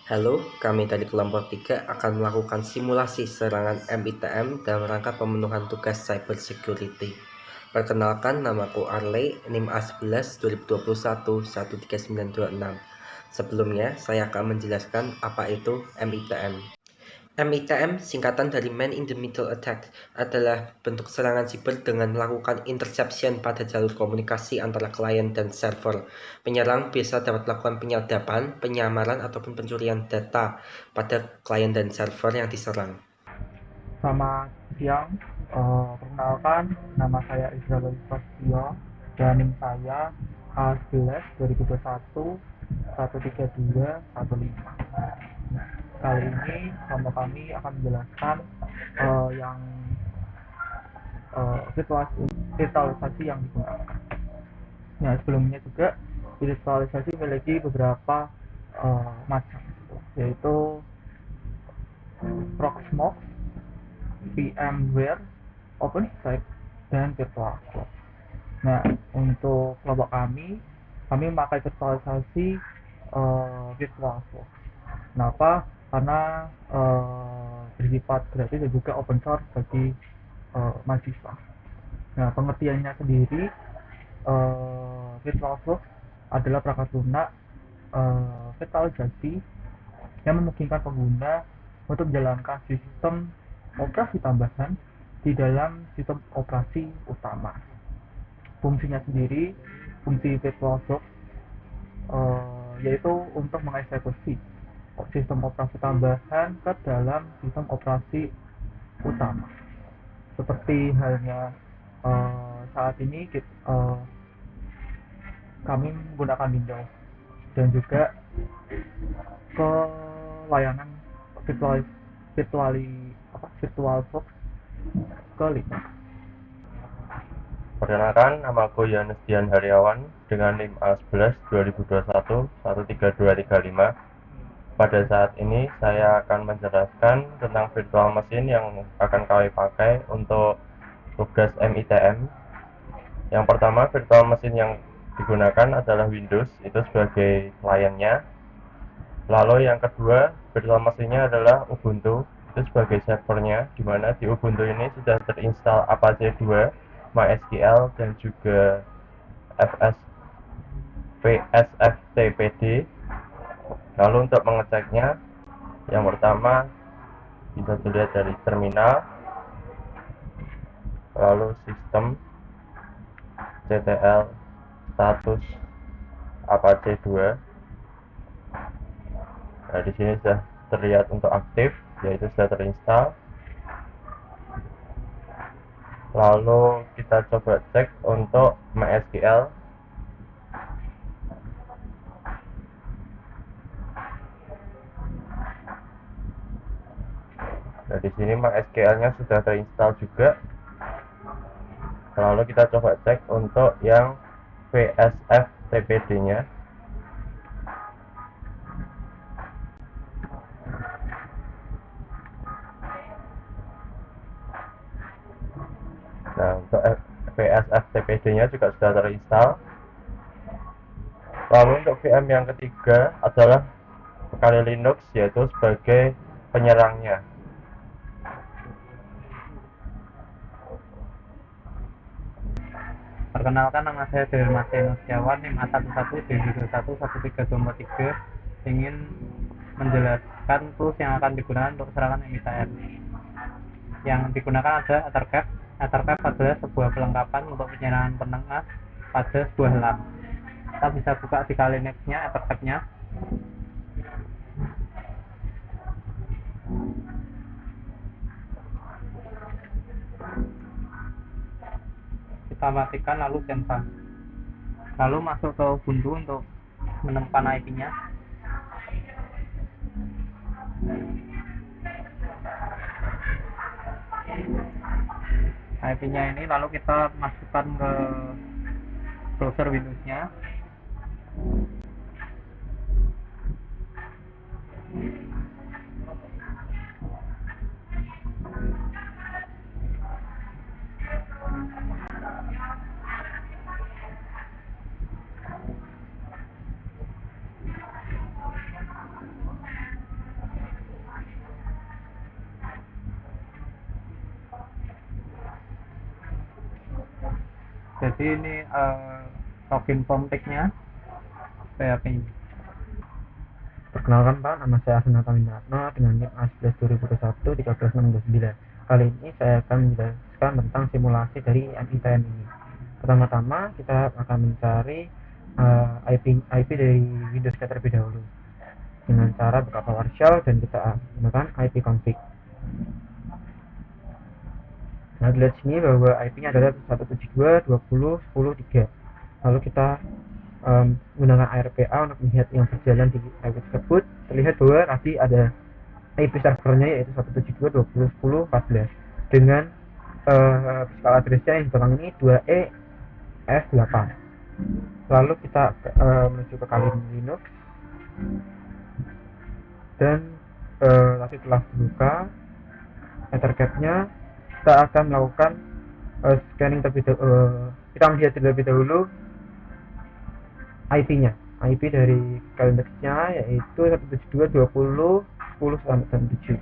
Halo, kami dari kelompok 3 akan melakukan simulasi serangan MITM dalam rangka pemenuhan tugas cyber security. Perkenalkan, namaku Arley, NIM A11 2021 13926. Sebelumnya, saya akan menjelaskan apa itu MITM. MITM, singkatan dari Man in the Middle Attack, adalah bentuk serangan siber dengan melakukan interception pada jalur komunikasi antara klien dan server. Penyerang biasa dapat melakukan penyadapan, penyamaran, ataupun pencurian data pada klien dan server yang diserang. Selamat siang, perkenalkan nama saya Israel Prasetyo dan NIM saya A11 2021 13215. Kali ini kelompok kami akan menjelaskan yang virtualisasi yang digunakan. Nah, sebelumnya juga virtualisasi memiliki beberapa macam, yaitu Proxmox, VMware, OpenStack, dan VirtualBox. Nah, untuk kelompok kami memakai virtualisasi VirtualBox. Kenapa? Karena bersifat gratis dan juga open source bagi mahasiswa. Nah, pengertiannya sendiri, VirtualBox adalah perangkat lunak virtualisasi yang memungkinkan pengguna untuk menjalankan sistem operasi tambahan di dalam sistem operasi utama. Fungsinya sendiri, fungsi VirtualBox yaitu untuk mengeksekusi sistem operasi tambahan ke dalam sistem operasi utama. Seperti halnya saat ini kami menggunakan Windows dan juga ke layanan VirtualBox ke Linux. Perkenalkan, namaku Yanus Dian Haryawan dengan NIM A11 2021 13235. Pada saat ini saya akan menjelaskan tentang virtual machine yang akan kami pakai untuk tugas MITM. Yang pertama, virtual machine yang digunakan adalah Windows, itu sebagai kliennya. Lalu yang kedua, virtual machine-nya adalah Ubuntu, itu sebagai servernya, di mana di Ubuntu ini sudah terinstall Apache 2, MySQL, dan juga PSFTPD. Lalu untuk mengeceknya, yang pertama bisa dilihat dari terminal, lalu sistem, CTL, status Apache 2. Nah, di sini sudah terlihat untuk aktif, yaitu sudah terinstall. Lalu kita coba cek untuk MySQL. Nah, di sini MySQL-nya sudah terinstall juga. Lalu kita coba cek untuk yang PSFTPD-nya. Nah, untuk PSFTPD-nya juga sudah terinstall. Lalu untuk VM yang ketiga adalah Kali Linux, yaitu sebagai penyerangnya. Perkenalkan, nama saya Dewan Mas Setiawan, NIM A11 ingin menjelaskan tools yang akan digunakan untuk serangan MITM. Yang digunakan ada Ethercap. Ethercap adalah sebuah perlengkapan untuk penyerangan penengah pada sebuah LAN. Kita bisa buka di Kali Linux-nya, Ethercap-nya. Kita matikan lalu sensor. Lalu masuk ke Ubuntu untuk menemukan IP-nya. IP-nya ini lalu kita masukkan ke browser Windows-nya. Jadi ini login form tag-nya PHP. Perkenalkan Pak, nama saya Arsunata Winarno dengan NIM A11-2021-13629. Kali ini saya akan menjelaskan tentang simulasi dari MITM ini. Pertama-tama kita akan mencari IP dari Windows terlebih dahulu dengan cara buka PowerShell dan kita menggunakan IP config. Nah, dilihat sini bahwa IP-nya adalah 172.20.10.3. Lalu kita menggunakan ARPA untuk melihat yang berjalan di IP tersebut. Terlihat bahwa tadi ada IP servernya yaitu 172.20.10.14 dengan physical address-nya yang belakang ini 2E-F8. Lalu kita menuju ke Kali Linux dan tadi telah dibuka ethercad-nya. Kita akan melakukan scanning terlebih dahulu. Kita melihat terlebih dahulu IP-nya. IP dari Kali Linux-nya yaitu 172.20.10.7.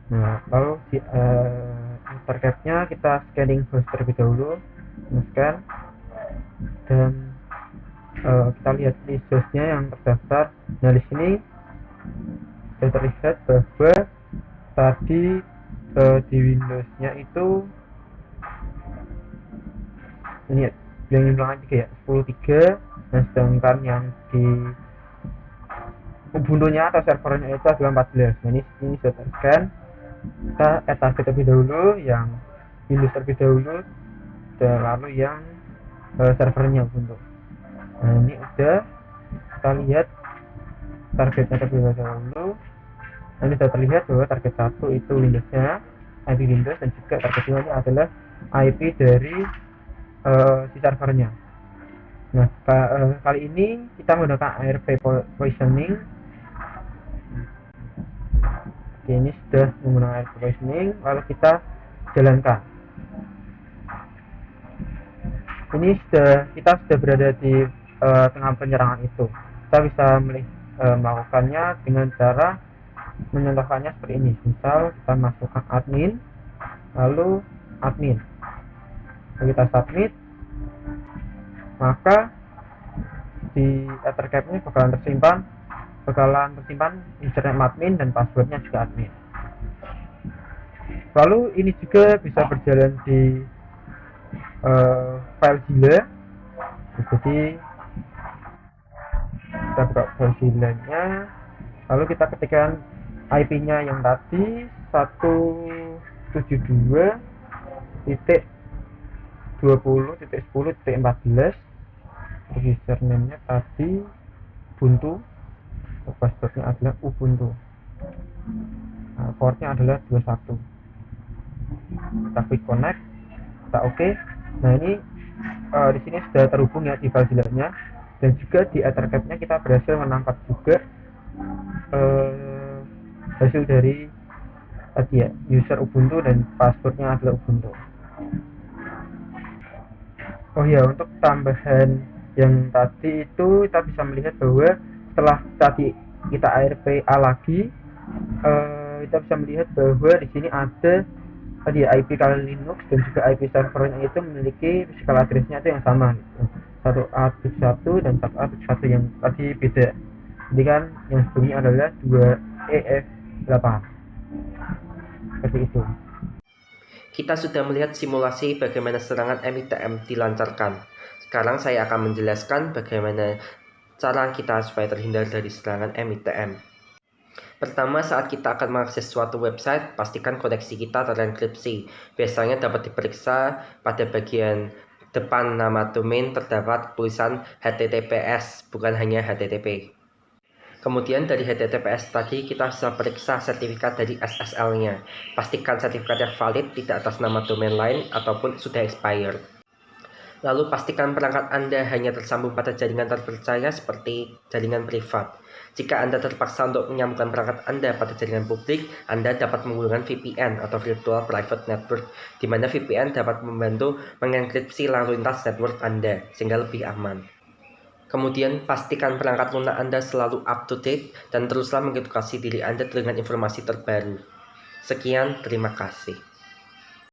Nah, lalu di ethercad-nya kita scanning host terlebih dahulu, scan dan kita lihat list hostnya yang terdaftar. Nah, di sini sudah terlihat bahwa tadi di Windows-nya itu ini ya, yang belakang 3 ya, 10.3. Nah, sedangkan yang di Ubuntu-nya atau servernya itu adalah 14. Nah, ini sudah terscan. Kita add terlebih dahulu yang Windows terlebih dahulu dan lalu yang servernya Ubuntu. Nah, ini udah kita lihat targetnya terlebih dahulu. Nah, ini sudah terlihat bahwa target 1 itu Windows-nya, IP Windows, dan juga target 2 adalah IP dari si servernya. Nah, kali ini kita menggunakan ARP Provisioning. Oke, ini sudah menggunakan ARP Provisioning, lalu kita jalankan. Ini kita sudah berada di tengah penyerangan itu. Kita bisa melakukannya dengan cara mencontohkannya seperti ini. Misal kita masukkan admin, lalu admin, lalu kita submit, maka di ethercad-nya bakalan tersimpan username admin dan passwordnya juga admin. Lalu ini juga bisa berjalan di FileZilla. Jadi kita buka FileZilla-nya, lalu kita ketikkan IP-nya yang tadi 172.20.10.14. Username-nya tadi Ubuntu, password-nya adalah Ubuntu. Nah, port-nya adalah 21. Kita klik connect, kita oke. Nah, ini di sini sudah terhubung ya di FileZilla-nya, dan juga di ethercad-nya kita berhasil menangkap juga hasil dari tadi ya, user Ubuntu dan passwordnya adalah Ubuntu. Oh ya, untuk tambahan yang tadi itu kita bisa melihat bahwa setelah tadi kita ARPA lagi, kita bisa melihat bahwa di sini ada tadi ya, IP Kali Linux dan juga IP servernya itu memiliki physical address-nya itu yang sama gitu. 1A.1 dan 1A.1 yang tadi beda. Jadi kan yang sebelumnya adalah 2EF8. Seperti itu. Kita sudah melihat simulasi bagaimana serangan MITM dilancarkan. Sekarang saya akan menjelaskan bagaimana cara kita supaya terhindar dari serangan MITM. Pertama, saat kita akan mengakses suatu website, pastikan koneksi kita terenkripsi. Biasanya dapat diperiksa pada bagian depan nama domain terdapat tulisan HTTPS, bukan hanya HTTP. Kemudian dari HTTPS tadi kita bisa periksa sertifikat dari SSL-nya. Pastikan sertifikatnya valid, tidak atas nama domain lain ataupun sudah expired. Lalu pastikan perangkat Anda hanya tersambung pada jaringan terpercaya seperti jaringan privat. Jika Anda terpaksa untuk menyambungkan perangkat Anda pada jaringan publik, Anda dapat menggunakan VPN atau Virtual Private Network, di mana VPN dapat membantu mengenkripsi lalu lintas network Anda sehingga lebih aman. Kemudian pastikan perangkat lunak Anda selalu up to date dan teruslah mengedukasi diri Anda dengan informasi terbaru. Sekian, terima kasih.